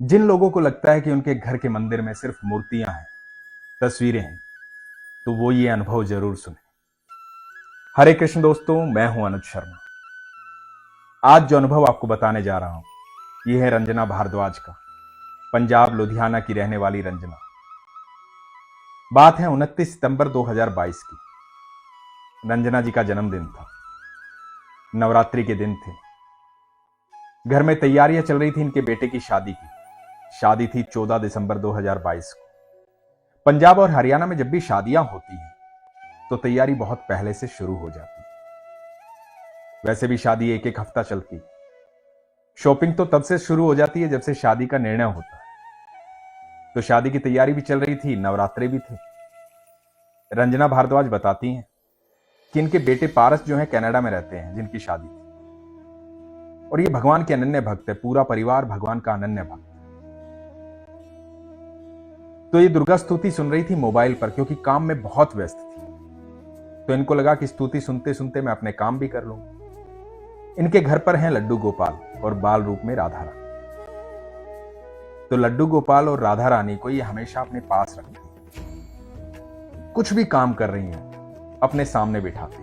जिन लोगों को लगता है कि उनके घर के मंदिर में सिर्फ मूर्तियां हैं, तस्वीरें हैं, तो वो ये अनुभव जरूर सुने। हरे कृष्ण दोस्तों, मैं हूं अनुज शर्मा। आज जो अनुभव आपको बताने जा रहा हूं ये है रंजना भारद्वाज का। पंजाब लुधियाना की रहने वाली रंजना। बात है 29 सितंबर 2022 की। रंजना जी का जन्मदिन था। नवरात्रि के दिन थे। घर में तैयारियां चल रही थी इनके बेटे की शादी की। शादी थी 14 दिसंबर 2022 को। पंजाब और हरियाणा में जब भी शादियां होती हैं तो तैयारी बहुत पहले से शुरू हो जाती। वैसे भी शादी एक एक हफ्ता चलती। शॉपिंग तो तब से शुरू हो जाती है जब से शादी का निर्णय होता है। तो शादी की तैयारी भी चल रही थी, नवरात्रे भी थे। रंजना भारद्वाज बताती हैं कि इनके बेटे पारस जो हैं कनाडा में रहते हैं, जिनकी शादी थी, और ये भगवान के अनन्य भक्त है। पूरा परिवार भगवान का अनन्य भक्त। तो ये दुर्गा स्तुति सुन रही थी मोबाइल पर, क्योंकि काम में बहुत व्यस्त थी। तो इनको लगा कि स्तुति सुनते सुनते मैं अपने काम भी कर लूं। इनके घर पर हैं लड्डू गोपाल और बाल रूप में राधा रानी। तो लड्डू गोपाल और राधा रानी को ये हमेशा अपने पास रखती। कुछ भी काम कर रही हैं अपने सामने बिठाती,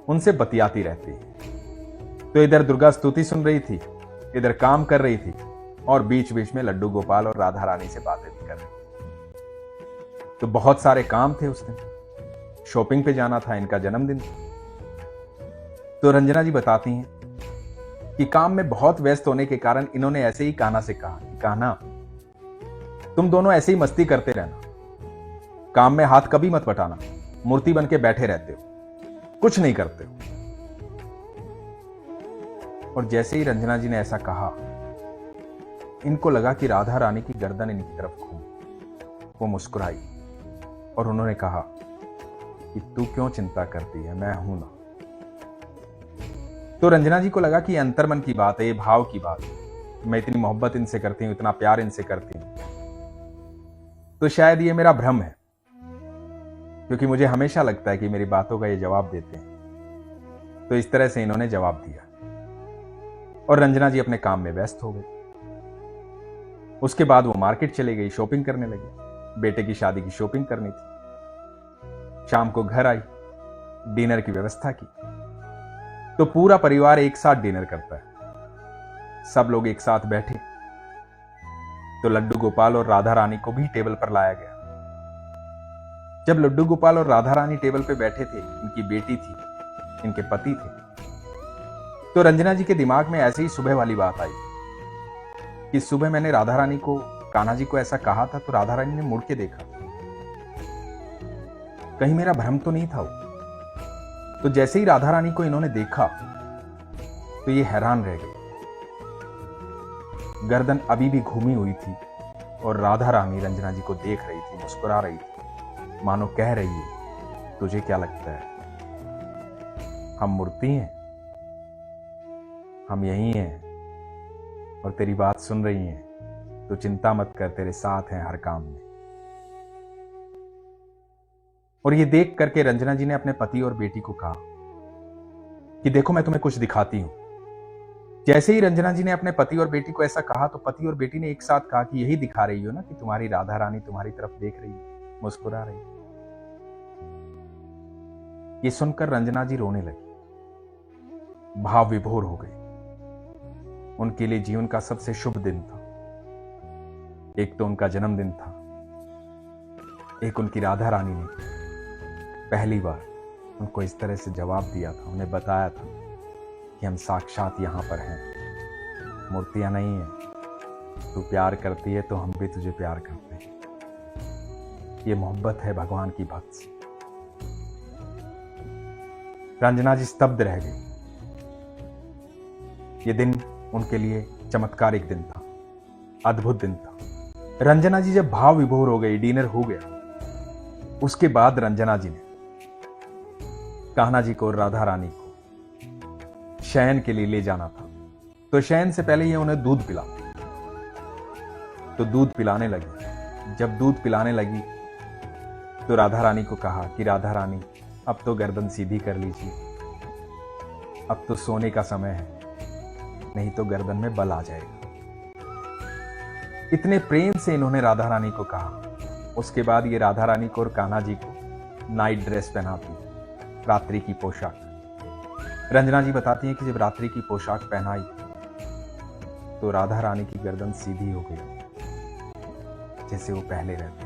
उनसे बतियाती रहती। तो इधर दुर्गा स्तुति सुन रही थी, इधर काम कर रही थी, और बीच बीच में लड्डू गोपाल और राधा रानी से बातें भी कर रही थी। तो बहुत सारे काम थे उस दिन। शॉपिंग पे जाना था, इनका जन्मदिन था। तो रंजना जी बताती हैं कि काम में बहुत व्यस्त होने के कारण इन्होंने ऐसे ही कान्हा से कहा कि कान्हा, तुम दोनों ऐसे ही मस्ती करते रहना, काम में हाथ कभी मत बटाना, मूर्ति बन के बैठे रहते हो, कुछ नहीं करते हो। और जैसे ही रंजना जी ने ऐसा कहा, इनको लगा कि राधा रानी की गर्दन इनकी तरफ घूमी। वो मुस्कुराई और उन्होंने कहा कि तू क्यों चिंता करती है, मैं हूं ना। तो रंजना जी को लगा कि ये अंतर्मन की बात है, ये भाव की बात है। मैं इतनी मोहब्बत इनसे करती हूं, इतना प्यार इनसे करती हूं, तो शायद ये मेरा भ्रम है, क्योंकि मुझे हमेशा लगता है कि मेरी बातों का ये जवाब देते हैं। तो इस तरह से इन्होंने जवाब दिया और रंजना जी अपने काम में व्यस्त हो गई। उसके बाद वो मार्केट चली गई, शॉपिंग करने लगी। बेटे की शादी की शॉपिंग करनी थी। शाम को घर आई, डिनर की व्यवस्था की। तो पूरा परिवार एक साथ डिनर करता है। सब लोग एक साथ बैठे। तो लड्डू गोपाल और राधा रानी को भी टेबल पर लाया गया। जब लड्डू गोपाल और राधा रानी टेबल पे बैठे थे, इनकी बेटी थी, इनके पति थे, तो रंजना जी के दिमाग में ऐसे ही सुबह वाली बात आई कि सुबह मैंने राधा रानी को, कान्हा जी को ऐसा कहा था, तो राधा रानी ने मुड़ के देखा, कहीं मेरा भ्रम तो नहीं था वो। तो जैसे ही राधा रानी को इन्होंने देखा तो ये हैरान रह गई। गर्दन अभी भी घूमी हुई थी और राधा रानी रंजना जी को देख रही थी, मुस्कुरा रही थी, मानो कह रही है, तुझे क्या लगता है हम मूर्ति हैं? हम यही हैं और तेरी बात सुन रही हैं, तो चिंता मत कर, तेरे साथ हैं हर काम में। और ये देख करके रंजना जी ने अपने पति और बेटी को कहा कि देखो, मैं तुम्हें कुछ दिखाती हूं। जैसे ही रंजना जी ने अपने पति और बेटी को ऐसा कहा, तो पति और बेटी ने एक साथ कहा कि यही दिखा रही हो ना कि तुम्हारी राधा रानी तुम्हारी तरफ देख रही है, मुस्कुरा रही है। ये सुनकर रंजना जी रोने लगी, भाव विभोर हो गई। उनके लिए जीवन का सबसे शुभ दिन था। एक तो उनका जन्मदिन था, एक उनकी राधा रानी ने पहली बार उनको इस तरह से जवाब दिया था, उन्हें बताया था कि हम साक्षात यहां पर हैं, मूर्तियां नहीं हैं। तू प्यार करती है तो हम भी तुझे प्यार करते हैं। ये मोहब्बत है भगवान की भक्त से। रंजना जी स्तब्ध रह गई। ये दिन उनके लिए चमत्कारिक दिन था, अद्भुत दिन था। रंजना जी जब भाव विभोर हो गई, डिनर हो गया, उसके बाद रंजना जी ने कान्हा जी को और राधा रानी को शयन के लिए ले जाना था। तो शयन से पहले ये उन्हें दूध पिला, तो दूध पिलाने लगी। जब दूध पिलाने लगी तो राधा रानी को कहा कि राधा रानी, अब तो गर्दन सीधी कर लीजिए, अब तो सोने का समय है, नहीं तो गर्दन में बल आ जाएगा। इतने प्रेम से इन्होंने राधा रानी को कहा। उसके बाद ये राधा रानी को और कान्हा जी को नाइट ड्रेस पहनाती, रात्रि की पोशाक। रंजना जी बताती हैं कि जब रात्रि की पोशाक पहनाई तो राधा रानी की गर्दन सीधी हो गई, जैसे वो पहले रहते।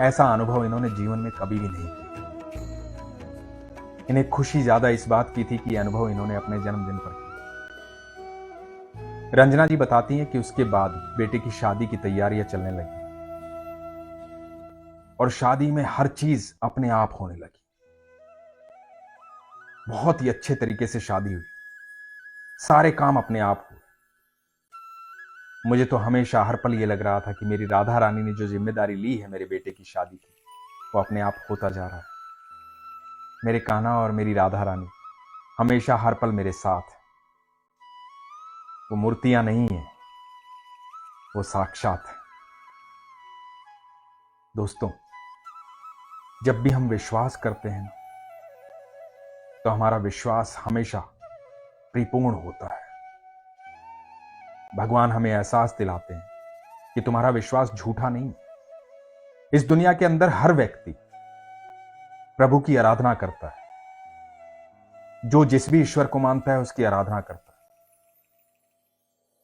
ऐसा अनुभव इन्होंने जीवन में कभी भी नहीं किया। इन्हें खुशी ज्यादा इस बात की थी कि यह अनुभव इन्होंने अपने जन्मदिन पर किया। रंजना जी बताती हैं कि उसके बाद बेटे की शादी की तैयारियां चलने लगी और शादी में हर चीज अपने आप होने लगी। बहुत ही अच्छे तरीके से शादी हुई, सारे काम अपने आप हुए। मुझे तो हमेशा हर पल ये लग रहा था कि मेरी राधा रानी ने जो जिम्मेदारी ली है मेरे बेटे की शादी की, वो अपने आप होता जा रहा है। मेरे कान्हा और मेरी राधा रानी हमेशा हर पल मेरे साथ है। वो मूर्तियां नहीं है, वो साक्षात है। दोस्तों, जब भी हम विश्वास करते हैं तो हमारा विश्वास हमेशा परिपूर्ण होता है। भगवान हमें एहसास दिलाते हैं कि तुम्हारा विश्वास झूठा नहीं। इस दुनिया के अंदर हर व्यक्ति प्रभु की आराधना करता है। जो जिस भी ईश्वर को मानता है उसकी आराधना करता है।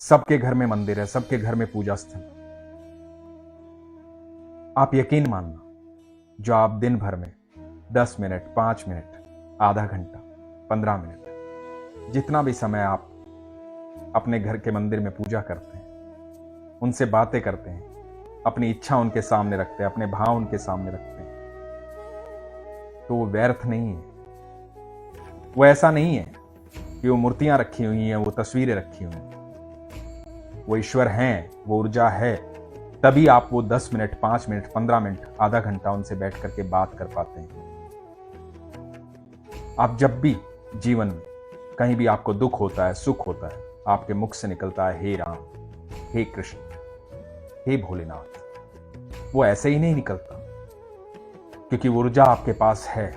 सबके घर में मंदिर है, सबके घर में पूजा स्थल। आप यकीन मानना, जो आप दिन भर में 10 मिनट, 5 मिनट, आधा घंटा, 15 मिनट, जितना भी समय आप अपने घर के मंदिर में पूजा करते हैं, उनसे बातें करते हैं, अपनी इच्छा उनके सामने रखते हैं, अपने भाव उनके सामने रखते हैं, तो वो व्यर्थ नहीं है। वो ऐसा नहीं है कि वो मूर्तियां रखी हुई हैं, वो तस्वीरें रखी हुई हैं। वो ईश्वर हैं, वो ऊर्जा है, तभी आप वो 10 मिनट, 5 मिनट, 15 मिनट, आधा घंटा उनसे बैठ करके बात कर पाते हैं। आप जब भी जीवन में कहीं भी आपको दुख होता है, सुख होता है, आपके मुख से निकलता है हे राम, हे कृष्ण, हे भोलेनाथ, वो ऐसे ही नहीं निकलता, क्योंकि वो ऊर्जा आपके पास है,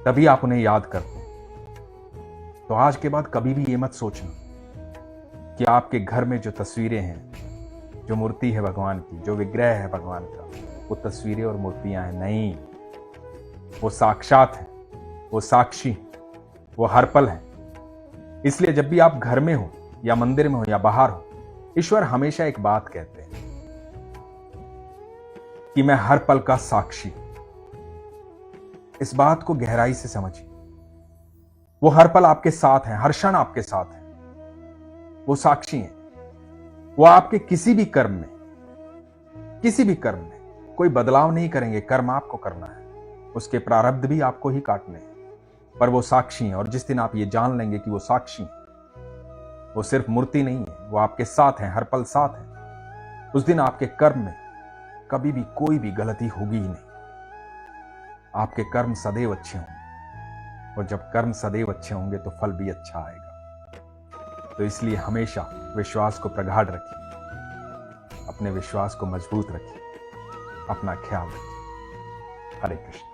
तभी आप उन्हें याद करते हैं। तो आज के बाद कभी भी ये मत सोचना कि आपके घर में जो तस्वीरें हैं, जो मूर्ति है भगवान की, जो विग्रह है भगवान का, वो तस्वीरें और मूर्तियां हैं। नहीं, वो साक्षात है, वो साक्षी, वो हर पल है। इसलिए जब भी आप घर में हो या मंदिर में हो या बाहर हो, ईश्वर हमेशा एक बात कहते हैं कि मैं हर पल का साक्षी। इस बात को गहराई से समझिए। वो हर पल आपके साथ हैं, हर क्षण आपके साथ हैं। वो साक्षी हैं। वो आपके किसी भी कर्म में कोई बदलाव नहीं करेंगे। कर्म आपको करना है, उसके प्रारब्ध भी आपको ही काटने हैं, पर वो साक्षी हैं। और जिस दिन आप ये जान लेंगे कि वो साक्षी हैं, वो सिर्फ मूर्ति नहीं है, वो आपके साथ हैं, हर पल साथ हैं, उस दिन आपके कर्म में कभी भी कोई भी गलती होगी ही नहीं। आपके कर्म सदैव अच्छे होंगे, और जब कर्म सदैव अच्छे होंगे तो फल भी अच्छा आएगा। तो इसलिए हमेशा विश्वास को प्रगाढ़ रखिए, अपने विश्वास को मजबूत रखिए, अपना ख्याल रखिए। हरे कृष्ण।